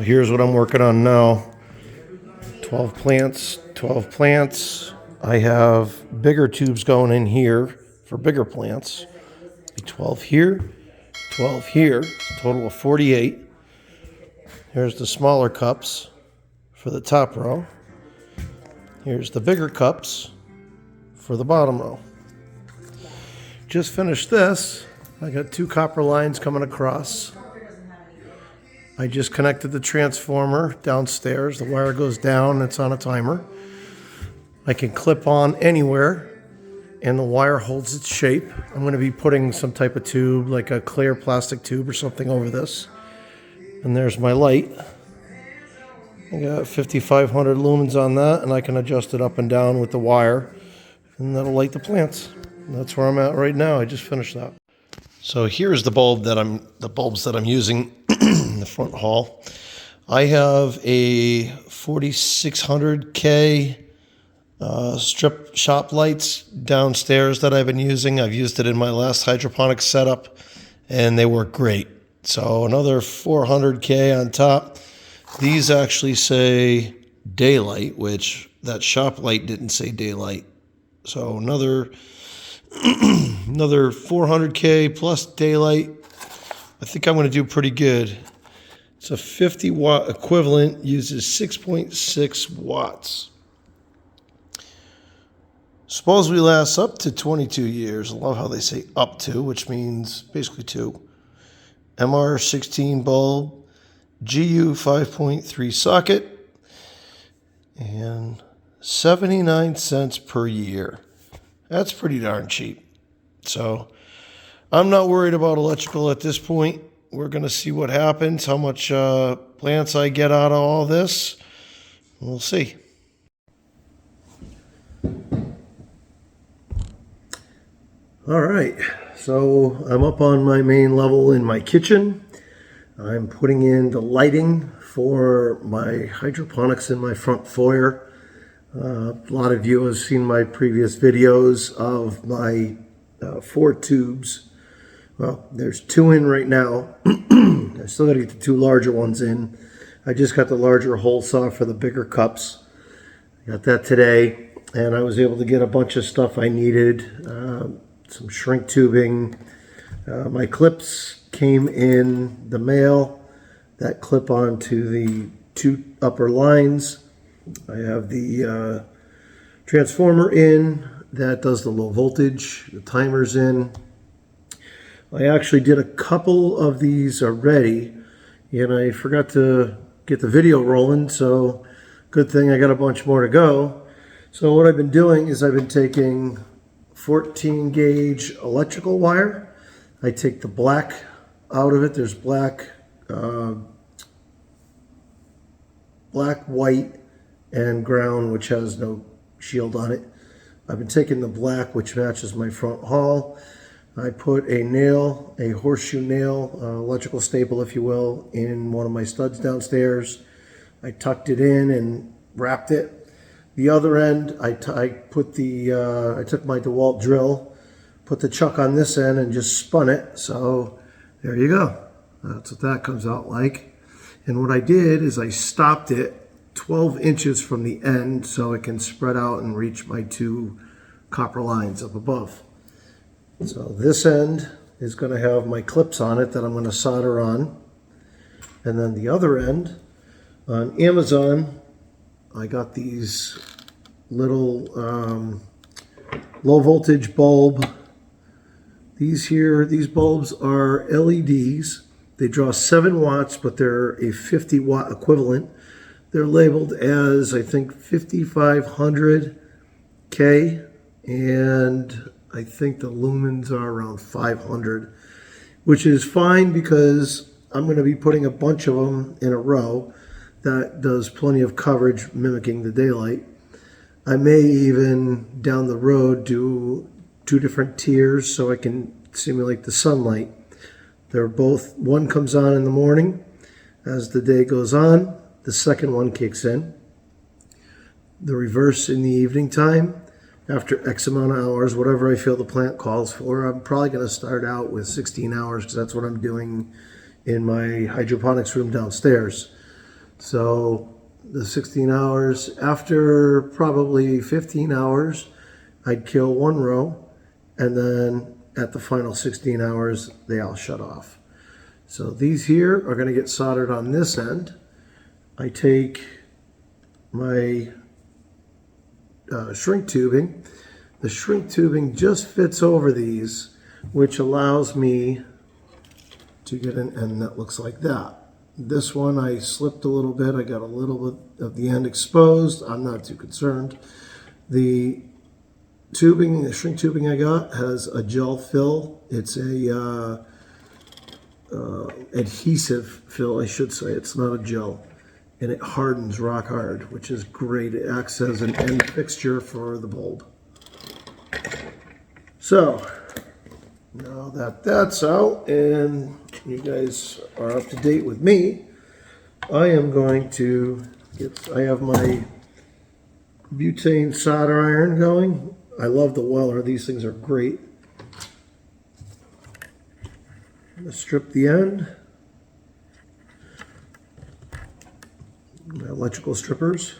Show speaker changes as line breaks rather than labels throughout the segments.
here's what I'm working on now. 12 plants, 12 plants. I have bigger tubes going in here for bigger plants. 12 here, 12 here, total of 48. Here's the smaller cups for the top row. Here's the bigger cups for the bottom row. Just finished this. I got 2 copper lines coming across. I just connected the transformer downstairs. The wire goes down, it's on a timer. I can clip on anywhere and the wire holds its shape. I'm going to be putting some type of tube, like a clear plastic tube or something over this. And there's my light. I got 5,500 lumens on that, and I can adjust it up and down with the wire, and that'll light the plants. And that's where I'm at right now. I just finished that. So here's the bulbs that I'm using in the front hall. I have a 4600K strip shop lights downstairs that I've been using. I've used it in my last hydroponics setup, and they work great. So another 400K on top. These actually say daylight, which that shop light didn't say daylight. So another 400K plus daylight. I think I'm going to do pretty good. It's a 50 watt equivalent, uses 6.6 watts. Supposedly lasts up to 22 years. I love how they say up to, which means basically 2. MR16 bulb, GU 5.3 socket, and 79 cents per year. That's pretty darn cheap. So I'm not worried about electrical at this point. We're going to see what happens, how much plants I get out of all this. We'll see. All right, so I'm up on my main level in my kitchen. I'm putting in the lighting for my hydroponics in my front foyer. A lot of you have seen my previous videos of my 4 tubes. Well, there's 2 in right now. I still got to get the 2 larger ones in. I just got the larger hole saw for the bigger cups. I got that today, and I was able to get a bunch of stuff I needed. Some shrink tubing. My clips came in the mail that clip onto the 2 upper lines. I have the transformer in that does the low voltage. The timer's in. I actually did a couple of these already, and I forgot to get the video rolling, so good thing I got a bunch more to go. So what I've been doing is I've been taking 14 gauge electrical wire. I take the black out of it. There's black, white, and ground, which has no shield on it. I've been taking the black, which matches my front hall. I put a nail, a horseshoe nail, electrical staple, if you will, in one of my studs downstairs. I tucked it in and wrapped it. The other end, I took my DeWalt drill, put the chuck on this end, and just spun it. So there you go. That's what that comes out like. And what I did is I stopped it 12 inches from the end so it can spread out and reach my 2 copper lines up above. So this end is going to have my clips on it that I'm going to solder on. And then the other end, on Amazon, I got these little low voltage bulb. These bulbs are LEDs. They draw 7 watts, but they're a 50 watt equivalent. They're labeled as, I think, 5500K, and I think the lumens are around 500, which is fine because I'm going to be putting a bunch of them in a row. That does plenty of coverage mimicking the daylight. I may even down the road do 2 different tiers so I can simulate the sunlight. They're both, one comes on in the morning. As the day goes on, the second one kicks in. The reverse in the evening time. After X amount of hours, whatever I feel the plant calls for. I'm probably going to start out with 16 hours because that's what I'm doing in my hydroponics room downstairs. So the 16 hours, after probably 15 hours, I'd kill one row, and then at the final 16 hours, they all shut off. So these here are going to get soldered on this end. I take my shrink tubing. The shrink tubing just fits over these, which allows me to get an end that looks like that. This one I slipped a little bit. I got a little bit of the end exposed. I'm not too concerned. The tubing, the shrink tubing I got has a gel fill. It's a adhesive fill, I should say. It's not a gel. And it hardens rock hard, which is great. It acts as an end fixture for the bulb. So, now that that's out and you guys are up to date with me, I am going to I have my butane solder iron going. I love the Weller. These things are great. I'm going to strip the end. My electrical strippers.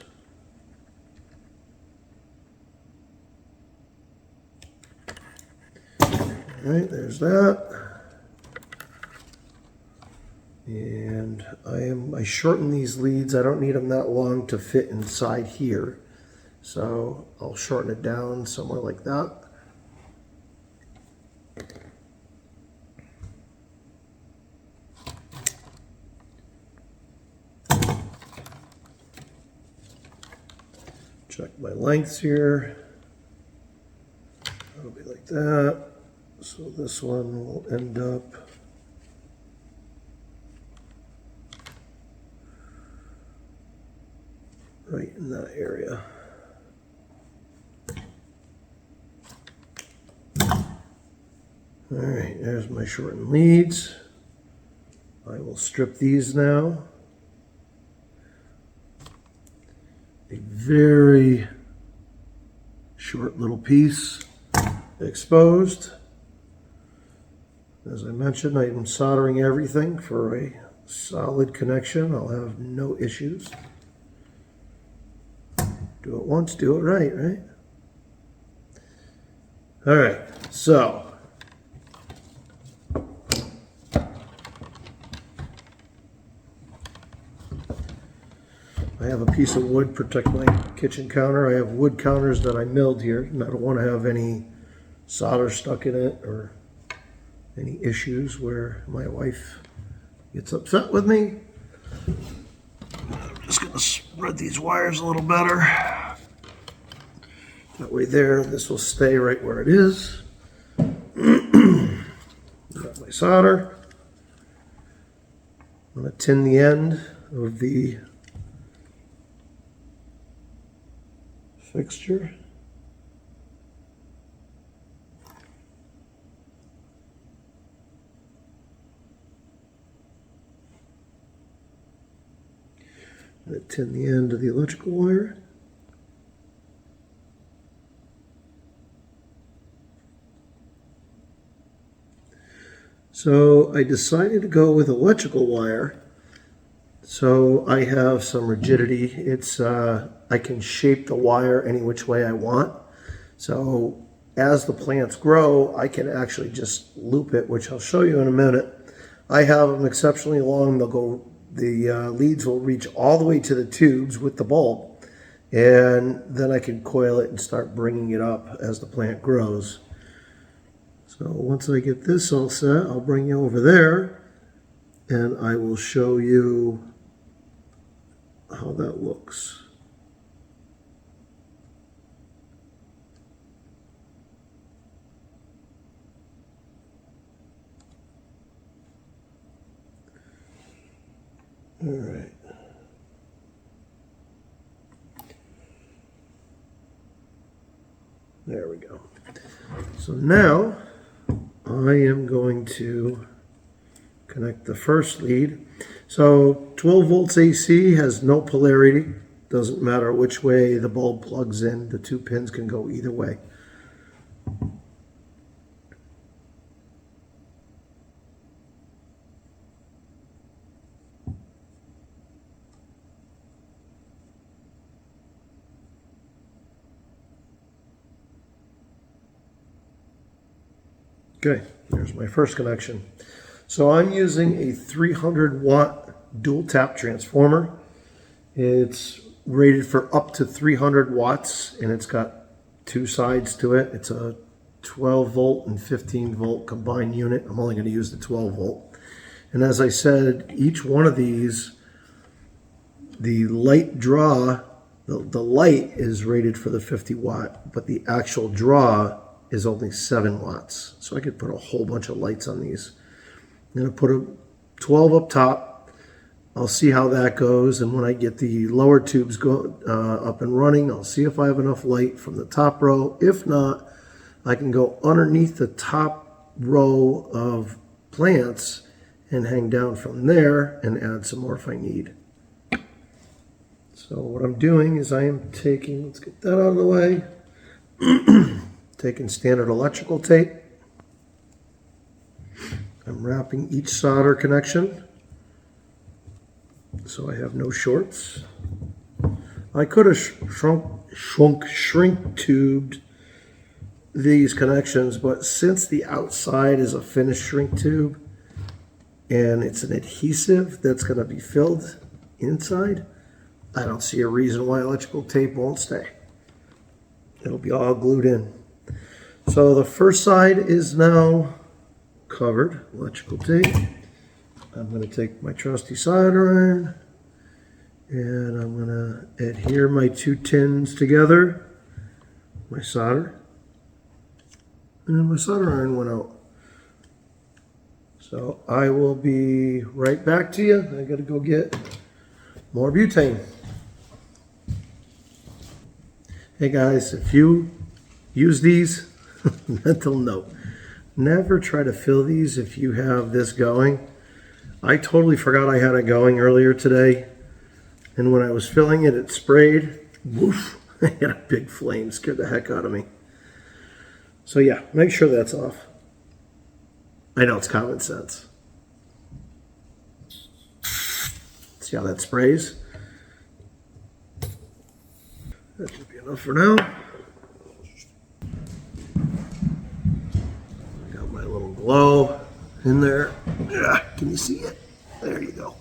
All right, there's that. And I shorten these leads. I don't need them that long to fit inside here. So I'll shorten it down somewhere like that. Check my lengths here. It'll be like that. So this one will end up right in that area. All right, there's my shortened leads. I will strip these now. A very short little piece exposed. As I mentioned, I'm soldering everything for a solid connection. I'll have no issues. Do it once, do it right, right? All right, so I have a piece of wood protect my kitchen counter. I have wood counters that I milled here, and I don't want to have any solder stuck in it or any issues where my wife gets upset with me. I'm just going to spread these wires a little better. That way there, this will stay right where it is. Got my solder. I'm going to tin the end of the fixture. I'm going to tin the end of the electrical wire. So I decided to go with electrical wire so I have some rigidity. It's I can shape the wire any which way I want. So as the plants grow, I can actually just loop it, which I'll show you in a minute. I have them exceptionally long. The leads will reach all the way to the tubes with the bulb, and then I can coil it and start bringing it up as the plant grows. So once I get this all set, I'll bring you over there and I will show you how that looks. All right. There we go. So now I am going to connect the first lead. So 12 volts AC has no polarity. Doesn't matter which way the bulb plugs in. The two pins can go either way. Okay, here's my first connection. So I'm using a 300 watt dual tap transformer. It's rated for up to 300 watts and it's got two sides to it. It's a 12 volt and 15 volt combined unit. I'm only going to use the 12 volt. And as I said, each one of these, the light draw, the light is rated for the 50 watt, but the actual draw is only 7 watts. So I could put a whole bunch of lights on these. I'm going to put a 12 up top. I'll see how that goes, and when I get the lower tubes up and running, I'll see if I have enough light from the top row. If not, I can go underneath the top row of plants and hang down from there and add some more if I need. So what I'm doing is I am taking, let's get that out of the way, taking standard electrical tape. I'm wrapping each solder connection so I have no shorts. I could have shrink tubed these connections, but since the outside is a finished shrink tube and it's an adhesive that's going to be filled inside, I don't see a reason why electrical tape won't stay. It'll be all glued in. So the first side is now covered, electrical tape. I'm going to take my trusty solder iron and I'm going to adhere my two tins together, my solder, and then my solder iron went out. So I will be right back to you. I got to go get more butane. Hey guys, if you use these, mental note, never try to fill these if you have this going. I totally forgot I had it going earlier today, and when I was filling it, it sprayed. Woof, I had a big flame, scared the heck out of me. So yeah, make sure that's off. I know it's common sense. See how that sprays? That should be enough for now. Got my little glow in there. Yeah, can you see it? There you go.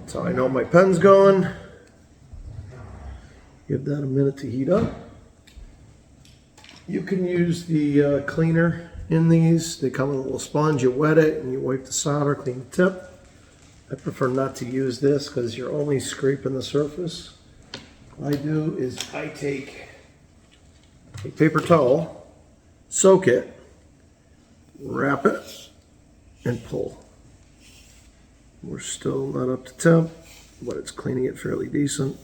So I know my pen's going. Give that a minute to heat up. You can use the cleaner in these. They come with a little sponge. You wet it and you wipe the solder, clean the tip. I prefer not to use this because you're only scraping the surface. What I do is I take a paper towel, soak it, wrap it, and pull. We're still not up to temp, but it's cleaning it fairly decent.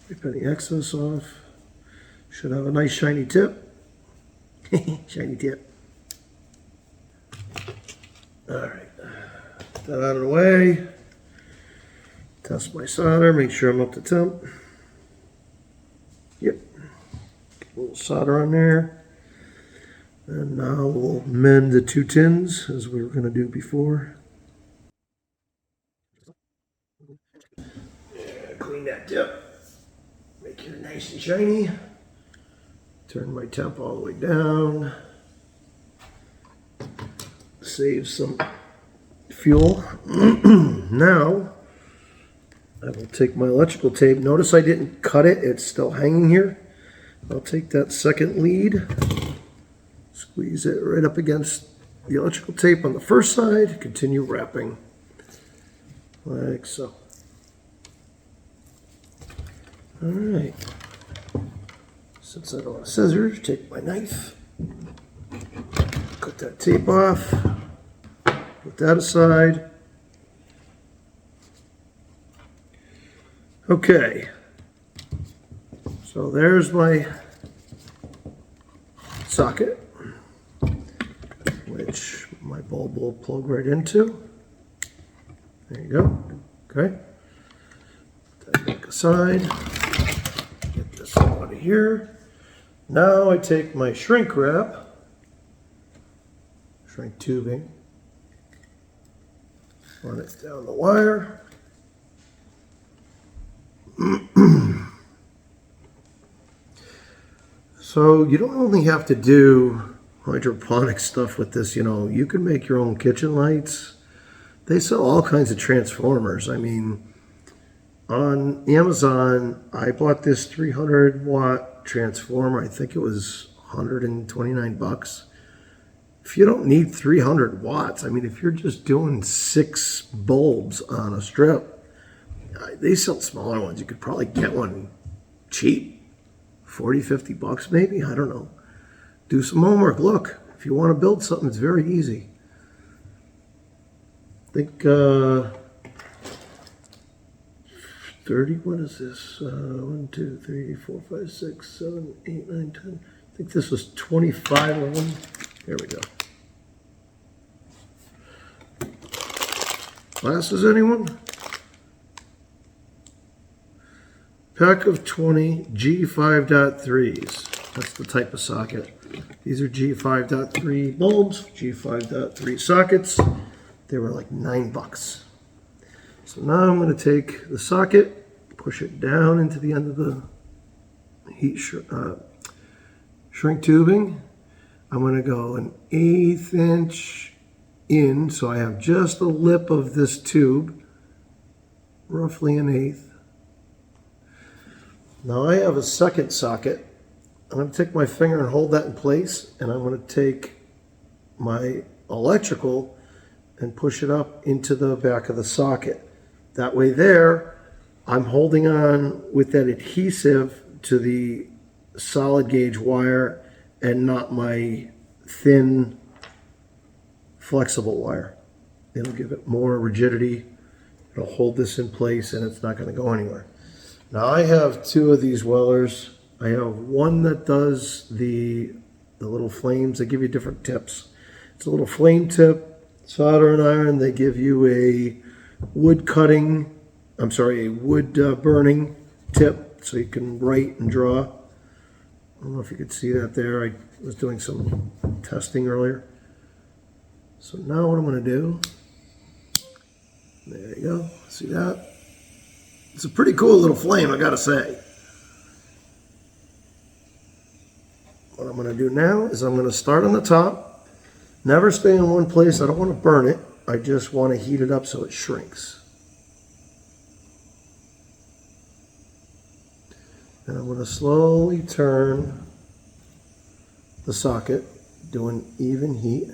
Wipe any excess off. Should have a nice shiny tip. Shiny tip. All right. That out of the way. Test my solder, make sure I'm up to temp. Yep. A little solder on there. And now we'll mend the two tins as we were going to do before. Yeah, clean that tip. Make it nice and shiny. Turn my temp all the way down. Save some fuel. Now I will take my electrical tape. Notice I didn't cut it, it's still hanging here. I'll take that second lead, squeeze it right up against the electrical tape on the first side, continue wrapping like so. All right, since I don't have scissors, take my knife, cut that tape off. Put that aside. Okay. So there's my socket, which my bulb will plug right into. There you go. Okay. Put that back aside. Get this out of here. Now I take my shrink wrap, shrink tubing, run it down the wire. So you don't only have to do hydroponic stuff with this, you know, you can make your own kitchen lights. They sell all kinds of transformers. I mean, on Amazon, I bought this 300 watt transformer. I think it was 129 bucks. If you don't need 300 watts, I mean, if you're just doing 6 bulbs on a strip, they sell smaller ones. You could probably get one cheap. 40, 50 bucks maybe, I don't know. Do some homework. Look, if you want to build something, it's very easy. I think 30, what is this? 1, 2, 3, 4, 5, 6, 7, 8, 9, 10. I think this was 25 of them. There we go. Glasses, anyone? Pack of 20 G5.3s. That's the type of socket. These are G5.3 bulbs, G5.3 sockets. They were like 9 bucks. So now I'm going to take the socket, push it down into the end of the heat shrink tubing. I'm going to go an 1/8 inch in, so I have just the lip of this tube, roughly an 1/8. Now I have a second socket. I'm going to take my finger and hold that in place, and I'm going to take my electrical and push it up into the back of the socket. That way there, I'm holding on with that adhesive to the solid gauge wire and not my thin flexible wire. It'll give it more rigidity. It'll hold this in place and it's not going to go anywhere. Now I have 2 of these wellers. I have one that does the little flames. They give you different tips. It's a little flame tip, soldering iron. They give you a wood burning tip so you can write and draw. I don't know if you could see that there. I was doing some testing earlier. So now what I'm going to do, there you go, see that? It's a pretty cool little flame, I gotta say. What I'm gonna do now is I'm gonna start on the top, never stay in one place. I don't want to burn it. I just want to heat it up so it shrinks. And I'm going to slowly turn the socket, doing even heat.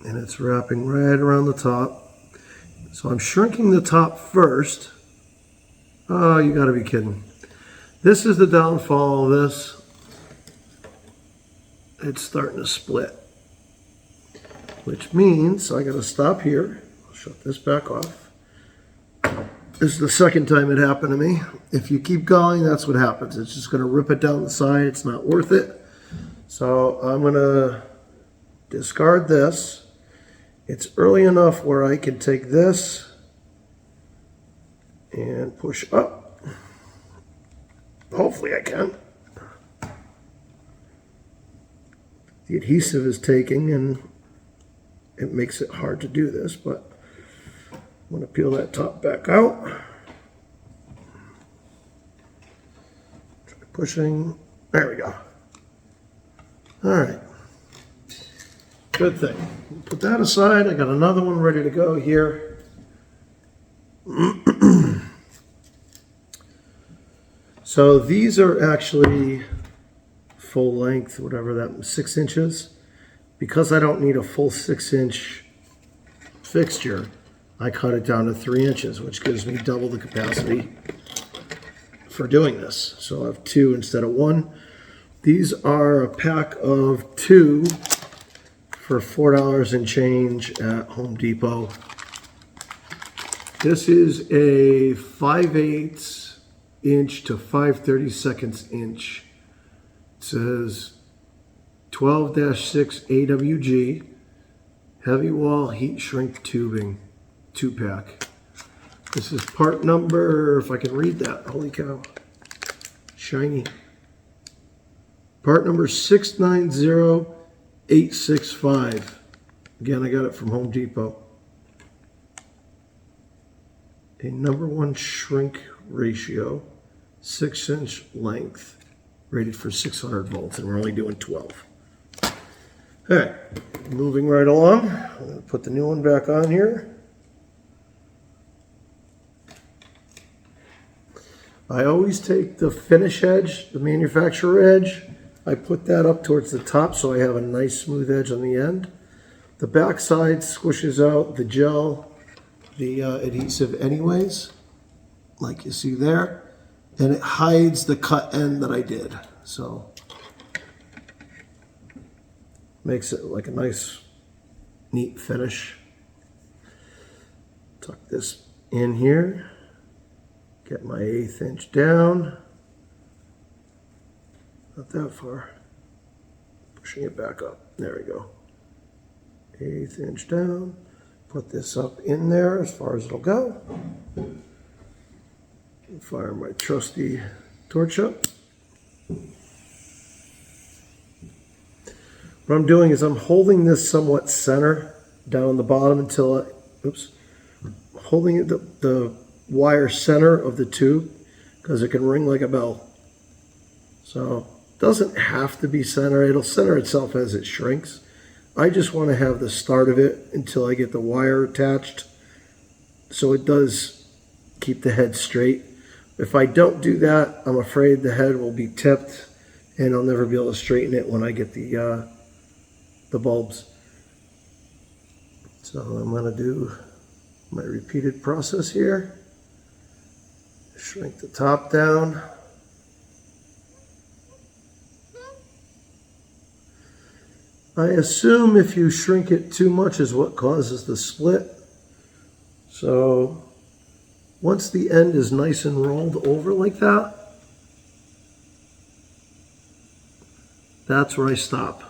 And it's wrapping right around the top. So I'm shrinking the top first. Oh, you gotta be kidding. This is the downfall of this. It's starting to split. Which means I gotta stop here. I'll shut this back off. This is the second time it happened to me. If you keep going, that's what happens. It's just gonna rip it down the side. It's not worth it. So I'm gonna discard this. It's early enough where I can take this and push up. Hopefully I can. The adhesive is taking and it makes it hard to do this, but I'm going to peel that top back out. Try pushing. There we go. All right. Good thing. Put that aside. I got another one ready to go here. So these are actually full length, whatever that, 6 inches. Because I don't need a full 6-inch fixture, I cut it down to 3 inches, which gives me double the capacity for doing this. So I have 2 instead of 1. These are a pack of 2 for $4 and change at Home Depot. This is a 5/8 inch to 5/32 inch. It says 12-6 AWG heavy wall heat shrink tubing 2-pack. This is part number, if I can read that, holy cow, shiny. Part number 690865. Again, I got it from Home Depot. a #1 shrink ratio, 6-inch length, rated for 600 volts, and we're only doing 12. All right, moving right along. I'm going to put the new one back on here. I always take the finish edge, the manufacturer edge, I put that up towards the top so I have a nice smooth edge on the end. The back side squishes out the gel, the adhesive anyways, like you see there, and it hides the cut end that I did. So makes it like a nice, neat finish. Tuck this in here, get my 1/8 inch down, not that far, pushing it back up, there we go. 1/8 inch down, put this up in there as far as it'll go. Fire my trusty torch up. What I'm doing is I'm holding this somewhat center down the bottom until holding it the wire center of the tube because it can ring like a bell. So it doesn't have to be center, it'll center itself as it shrinks. I just want to have the start of it until I get the wire attached so it does keep the head straight. If I don't do that, I'm afraid the head will be tipped and I'll never be able to straighten it when I get the bulbs. So I'm going to do my repeated process here. Shrink the top down. I assume if you shrink it too much is what causes the split. So once the end is nice and rolled over like that, that's where I stop.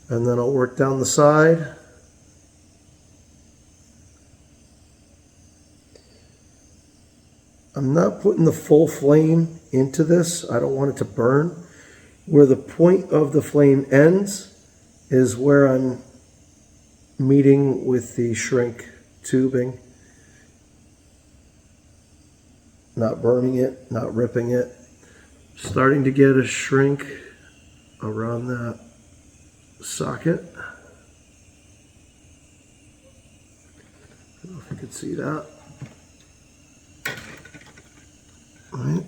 And then I'll work down the side. I'm not putting the full flame into this. I don't want it to burn. Where the point of the flame ends is where I'm meeting with the shrink tubing. Not burning it, not ripping it. Starting to get a shrink around that socket. I don't know if you can see that. All right.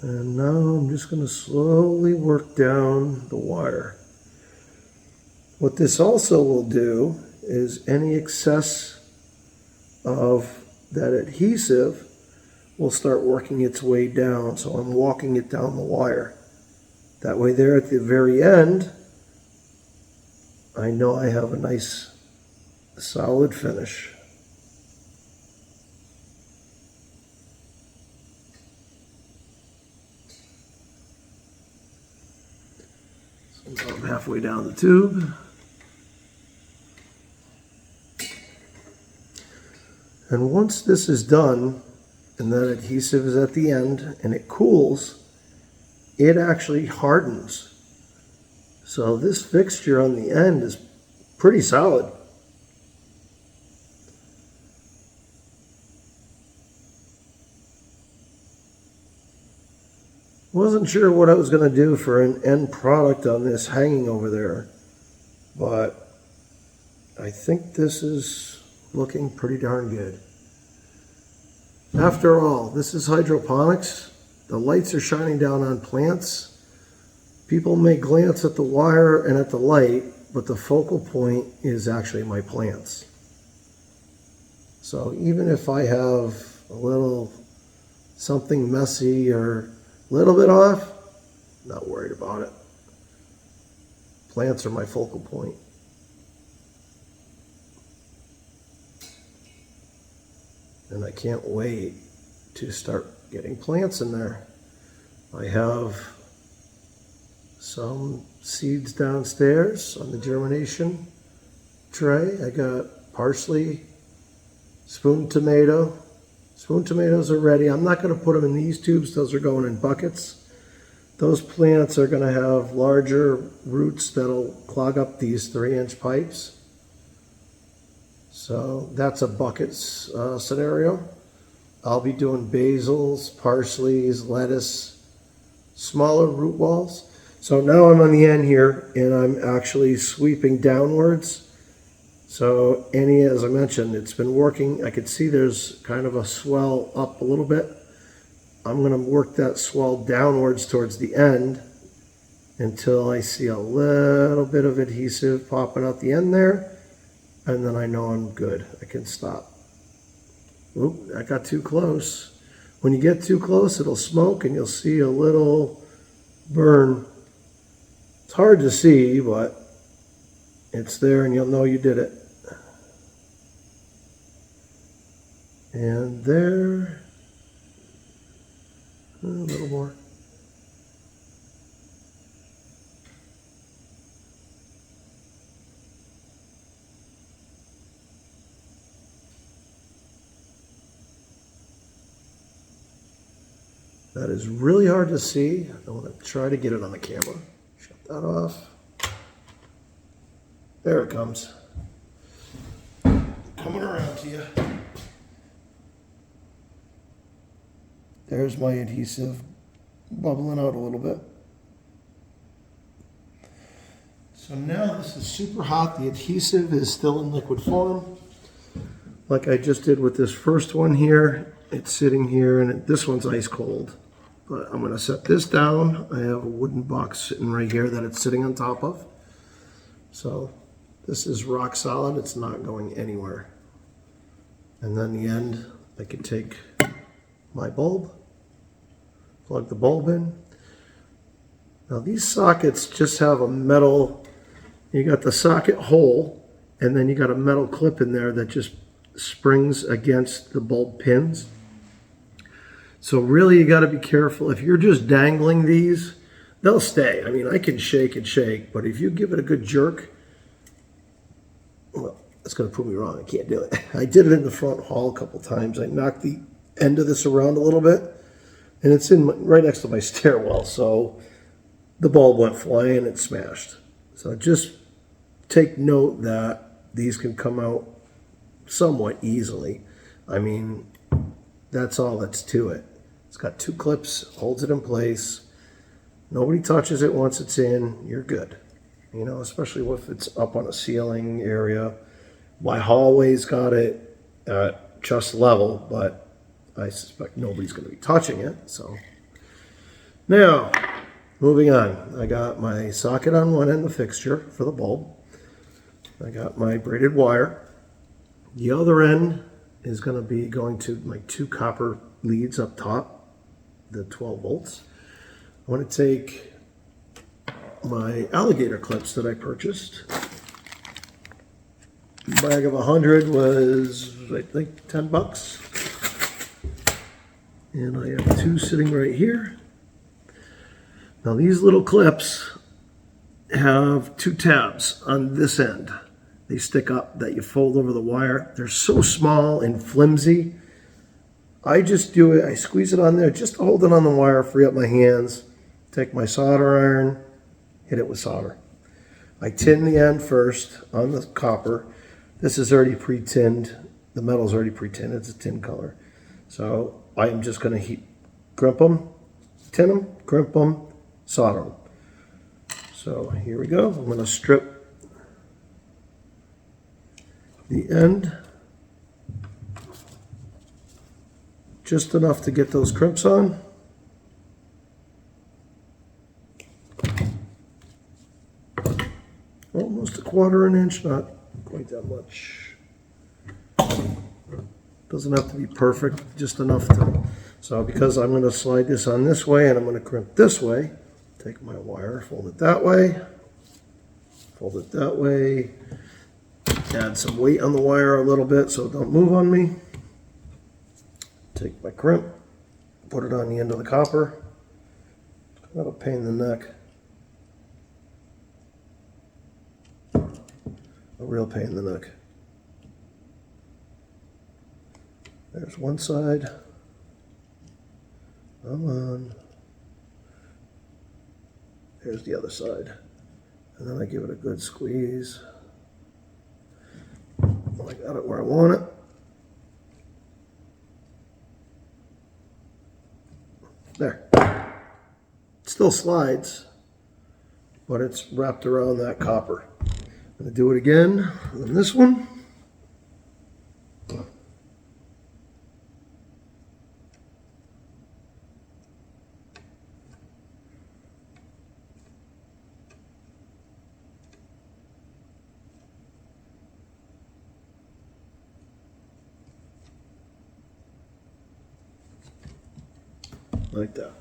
And now I'm just going to slowly work down the wire. What this also will do is any excess of that adhesive will start working its way down. So I'm walking it down the wire. That way there at the very end, I know I have a nice solid finish. So I'm halfway down the tube. And once this is done, and that adhesive is at the end, and it cools, it actually hardens. So this fixture on the end is pretty solid. Wasn't sure what I was going to do for an end product on this hanging over there, but I think this is looking pretty darn good. After all, this is hydroponics. The lights are shining down on plants. People may glance at the wire and at the light, but the focal point is actually my plants. So even if I have a little something messy or a little bit off, not worried about it. Plants are my focal point. And I can't wait to start getting plants in there. I have some seeds downstairs on the germination tray. I got parsley, spoon tomato. Spoon tomatoes are ready. I'm not going to put them in these tubes. Those are going in buckets. Those plants are going to have larger roots that'll clog up these 3-inch pipes. So that's a bucket scenario. I'll be doing basils, parsleys, lettuce, smaller root balls. So now I'm on the end here and I'm actually sweeping downwards. So as I mentioned, it's been working. I could see there's kind of a swell up a little bit. I'm going to work that swell downwards towards the end until I see a little bit of adhesive popping out the end there. And then I know I'm good. I can stop. Oop, I got too close. When you get too close, it'll smoke and you'll see a little burn. It's hard to see, but it's there and you'll know you did it. And there, a little more. That is really hard to see. I want to try to get it on the camera. Shut that off. There it comes. Coming around to you. There's my adhesive bubbling out a little bit. So now this is super hot. The adhesive is still in liquid form. Like I just did with this first one here. It's sitting here and this one's ice cold. But I'm going to set this down. I have a wooden box sitting right here that it's sitting on top of. So this is rock solid. It's not going anywhere. And then the end, I can take my bulb, plug the bulb in. Now these sockets just have a metal, you got the socket hole, and then you got a metal clip in there that just springs against the bulb pins. So really you got to be careful. If you're just dangling these, they'll stay. I mean, I can shake and shake, but if you give it a good jerk, well, it's going to prove me wrong. I can't do it. I did it in the front hall a couple times. I knocked the end of this around a little bit, and it's right next to my stairwell. So the bulb went flying and it smashed. So just take note that these can come out somewhat easily. I mean, that's all that's to it. It's got 2 clips, holds it in place. Nobody touches it once it's in, you're good. You know, especially if it's up on a ceiling area. My hallway's got it at just level, but I suspect nobody's going to be touching it. So now, moving on. I got my socket on one end, the fixture for the bulb. I got my braided wire. The other end is going to be going to my 2 copper leads up top, the 12 volts. I want to take my alligator clips that I purchased. A bag of 100 was, I think, 10 bucks. And I have 2 sitting right here. Now these little clips have 2 tabs on this end. They stick up that you fold over the wire. They're so small and flimsy. I just do it, I squeeze it on there, just hold it on the wire, free up my hands, take my solder iron, hit it with solder. I tin the end first on the copper. This is already pre-tinned. The metal's already pre-tinned, it's a tin color. So I am just gonna crimp them, tin them, crimp them, solder them. So here we go. I'm gonna strip the end just enough to get those crimps on. Almost a 1/4 inch, not quite that much. Doesn't have to be perfect, just enough to. So because I'm going to slide this on this way and I'm going to crimp this way, take my wire, fold it that way, add some weight on the wire a little bit so it don't move on me. Take my crimp, put it on the end of the copper. It's kind of a pain in the neck. A real pain in the neck. There's one side. Come on. There's the other side. And then I give it a good squeeze. I got it where I want it. There. It still slides, but it's wrapped around that copper. I'm going to do it again on this one. Like that.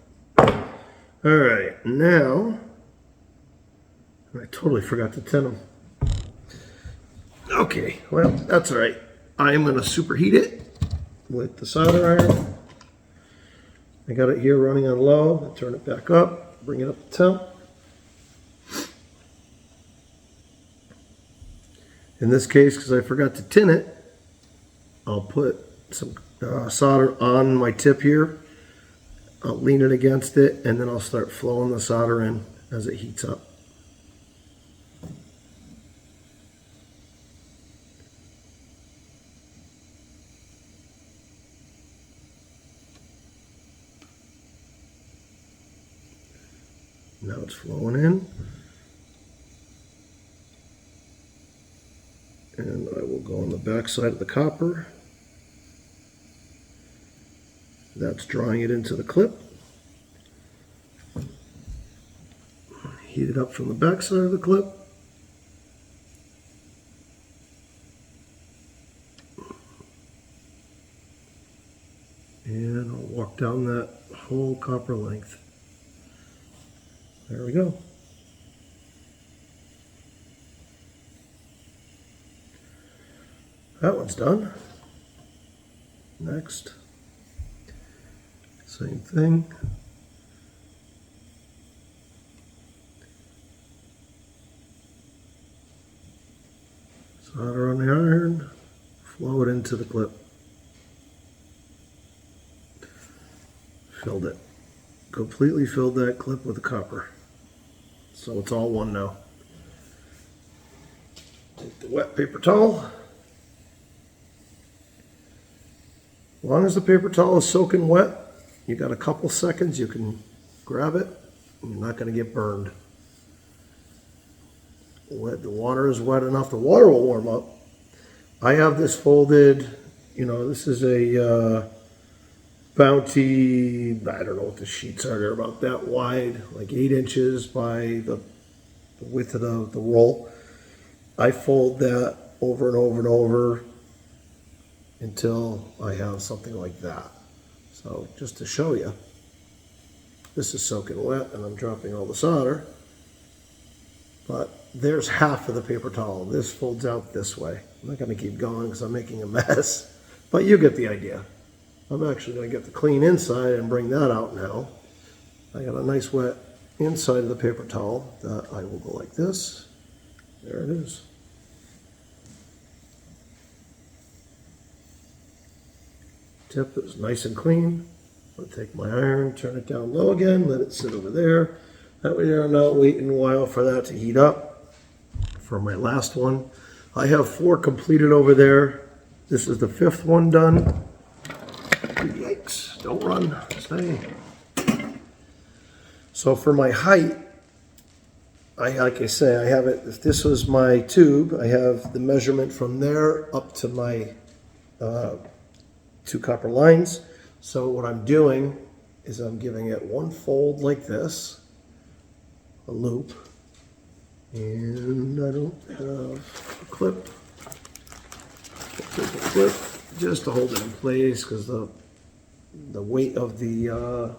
All right, now, I totally forgot to tin them. Okay, well, that's all right. I'm going to superheat it with the solder iron. I got it here running on low. I turn it back up, bring it up to temp. In this case, because I forgot to tin it, I'll put some solder on my tip here. I'll lean it against it, and then I'll start flowing the solder in as it heats up. Now it's flowing in. And I will go on the back side of the copper. That's drawing it into the clip. Heat it up from the back side of the clip. And I'll walk down that whole copper length. There we go. That one's done. Next. Same thing. Solder on the iron, flow it into the clip. Filled it. Completely filled that clip with the copper. So it's all one now. Take the wet paper towel. As long as the paper towel is soaking wet, you got a couple seconds, you can grab it, and you're not going to get burned. The water is wet enough, the water will warm up. I have this folded, this is a Bounty, I don't know what the sheets are, they're about that wide, like 8 inches by the width of the roll. I fold that over and over and over until I have something like that. So just to show you, this is soaking wet and I'm dropping all the solder, but there's half of the paper towel. This folds out this way. I'm not going to keep going because I'm making a mess, but you get the idea. I'm actually going to get the clean inside and bring that out now. I got a nice wet inside of the paper towel that I will go like this. There it is. Tip is nice and clean. I'll take my iron, turn it down low again, let it sit over there. That way I'm not waiting a while for that to heat up. For my last one, I have 4 completed over there. This is the 5th one done. Yikes, don't run, stay. So for my height, like I say, I have it, if this was my tube, I have the measurement from there up to my 2 copper lines. So what I'm doing is I'm giving it one fold like this, a loop, and I don't have a clip. I'll take a clip just to hold it in place because the weight of the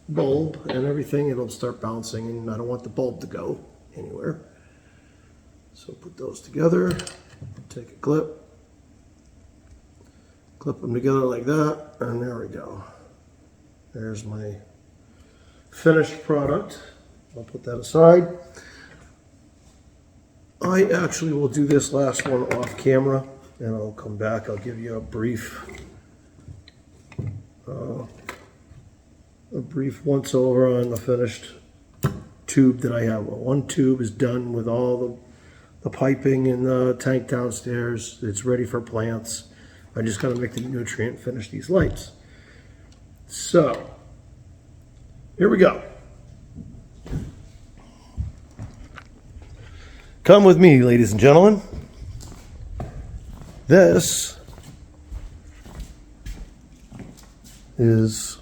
bulb and everything, it'll start bouncing and I don't want the bulb to go anywhere. So put those together, take a clip, clip them together like that, and there we go. There's my finished product. I'll put that aside. I actually will do this last one off camera and I'll come back. I'll give you a brief a brief once over on the finished tube that I have. One tube is done with all the piping and the tank downstairs. It's ready for plants. I just got to make the nutrient, finish these lights. So, here we go. Come with me, ladies and gentlemen. This is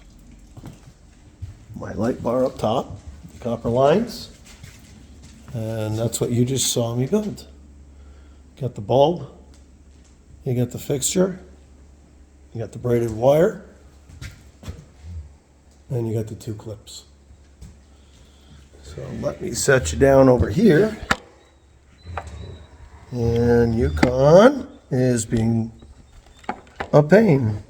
my light bar up top, the copper lines, and that's what you just saw me build. Got the bulb, you got the fixture, you got the braided wire, and you got the 2 clips. So let me set you down over here. And Yukon is being a pain.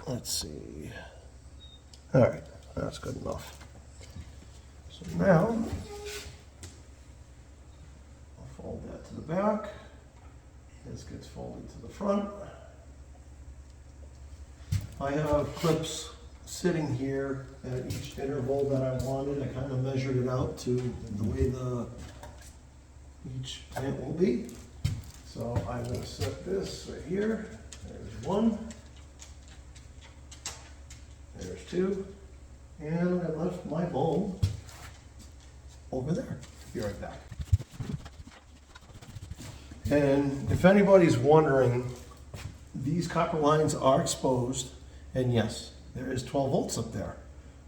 Let's see. All right, that's good enough. So now, I'll fold that to the back. This gets folded to the front. I have clips sitting here at each interval that I wanted. I kind of measured it out to the way each plant will be. So I'm going to set this right here. There's 1. There's 2. And I left my bulb over there. Be right back. And if anybody's wondering, these copper lines are exposed. And yes, there is 12 volts up there.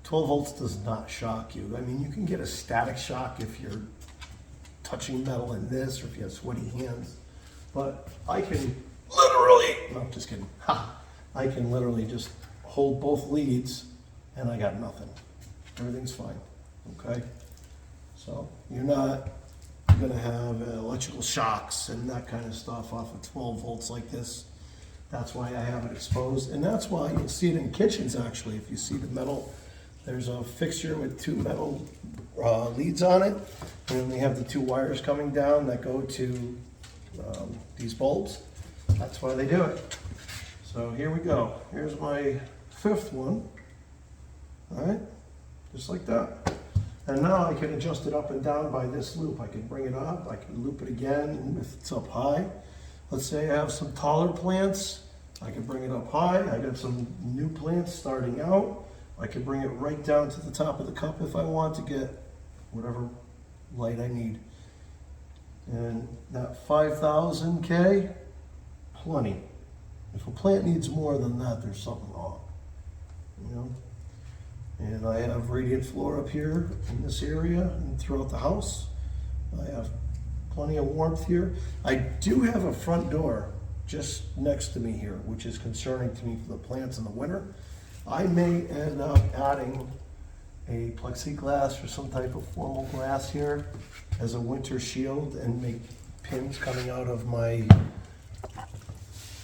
12 volts does not shock you. I mean, you can get a static shock if you're touching metal in this or if you have sweaty hands. But I can literally, no, I'm just kidding. I can literally just hold both leads and I got nothing. Everything's fine, okay? So you're not gonna have electrical shocks and that kind of stuff off of 12 volts like this. That's why I have it exposed, and that's why you'll see it in kitchens actually. If you see the metal, there's a fixture with 2 metal leads on it, and then they have the 2 wires coming down that go to these bulbs. That's why they do it. So here we go. Here's my 5th one. All right, just like that. And now I can adjust it up and down by this loop. I can bring it up, I can loop it again if it's up high. Let's say I have some taller plants, I can bring it up high. I got some new plants starting out. I can bring it right down to the top of the cup if I want to get whatever light I need. And that 5,000 K, plenty. If a plant needs more than that, there's something wrong, you know? And I have radiant floor up here in this area and throughout the house. I have plenty of warmth here. I do have a front door just next to me here, which is concerning to me for the plants in the winter. I may end up adding a plexiglass or some type of formal glass here as a winter shield and make pins coming out of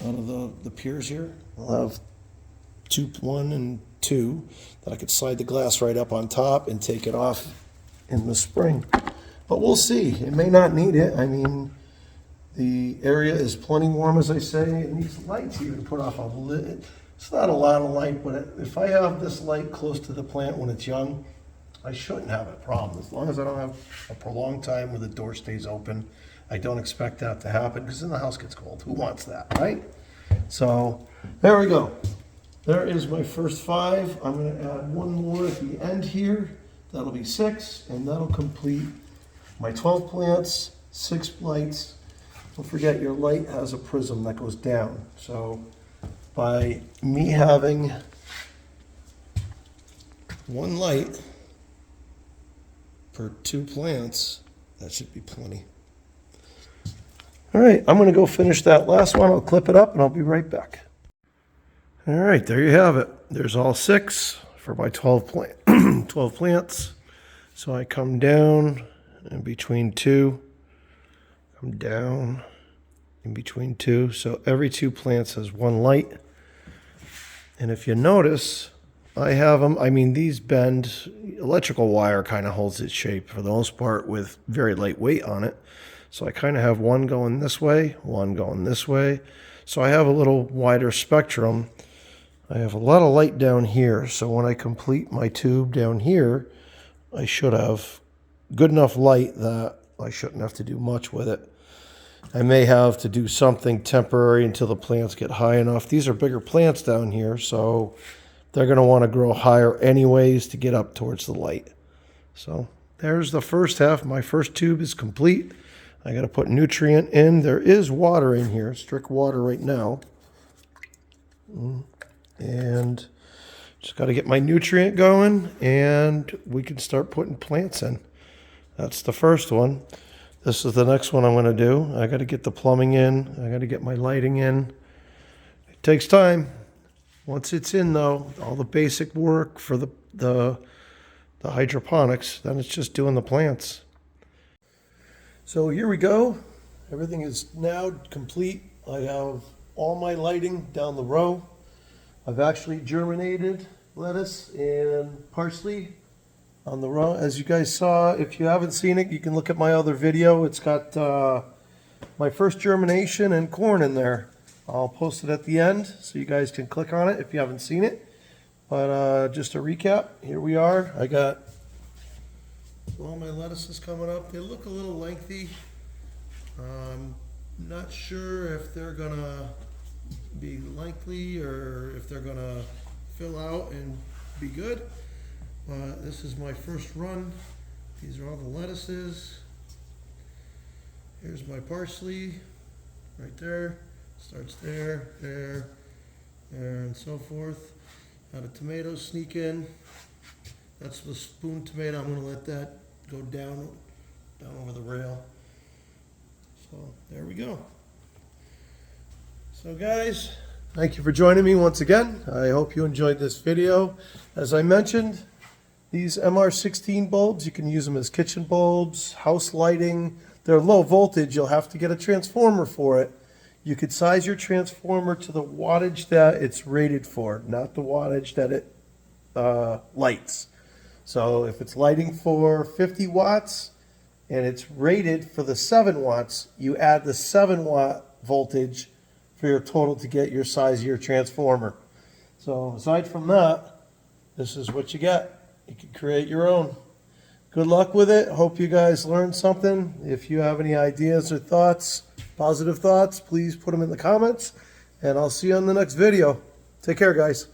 the piers here. I'll have 1 and 2 that I could slide the glass right up on top and take it off in the spring. But we'll see. It may not need it. I mean, the area is plenty warm, as I say, and these lights here to put off a lit. It's not a lot of light, but if I have this light close to the plant when it's young, I shouldn't have a problem. As long as I don't have a prolonged time where the door stays open, I don't expect that to happen because then the house gets cold. Who wants that, right? So there we go. There is my first 5. I'm going to add 1 more at the end here. That'll be 6, and that'll complete my 12 plants, 6 lights. Don't forget your light has a prism that goes down. So by me having 1 light per 2 plants, that should be plenty. All right, I'm going to go finish that last one. I'll clip it up and I'll be right back. All right, there you have it. There's all 6 for my 12 plants. So I come down in between 2, come down in between 2. So every 2 plants has 1 light. And if you notice, I have them, I mean, these bend, electrical wire kind of holds its shape for the most part with very light weight on it. So I kind of have 1 going this way, 1 going this way. So I have a little wider spectrum I have a lot of light down here, so when I complete my tube down here, I should have good enough light that I shouldn't have to do much with it. I may have to do something temporary until the plants get high enough. These are bigger plants down here, so they're going to want to grow higher anyways to get up towards the light. So there's the first half. My first tube is complete. I got to put nutrient in. There is water in here, strict water right now. And just got to get my nutrient going, and we can start putting plants in. That's the first one. This is the next one I'm going to do. I got to get the plumbing in. I got to get my lighting in. It takes time. Once it's in, though, all the basic work for the hydroponics, then it's just doing the plants. So here we go. Everything is now complete. I have all my lighting down the row. I've actually germinated lettuce and parsley on the row. As you guys saw, if you haven't seen it, you can look at my other video. It's got my first germination and corn in there. I'll post it at the end so you guys can click on it if you haven't seen it. But just to recap, here we are. I got all my lettuces coming up. They look a little lengthy. I'm not sure if they're gonna be lengthy or if they're gonna fill out and be good. This is my first run. These are all the lettuces. Here's my parsley right there. Starts there, there, and so forth. Now the tomatoes sneak in. That's the spoon tomato. I'm gonna let that go down over the rail. So there we go. So guys, thank you for joining me once again. I hope you enjoyed this video. As I mentioned, these MR16 bulbs, you can use them as kitchen bulbs, house lighting. They're low voltage. You'll have to get a transformer for it. You could size your transformer to the wattage that it's rated for, not the wattage that it lights. So if it's lighting for 50 watts and it's rated for the 7 watts, you add the 7 watt voltage for your total to get your size of your transformer. So aside from that, this is what you get. You can create your own. Good luck with it. Hope you guys learned something. If you have any ideas or thoughts, positive thoughts, please put them in the comments, and I'll see you on the next video. Take care, guys.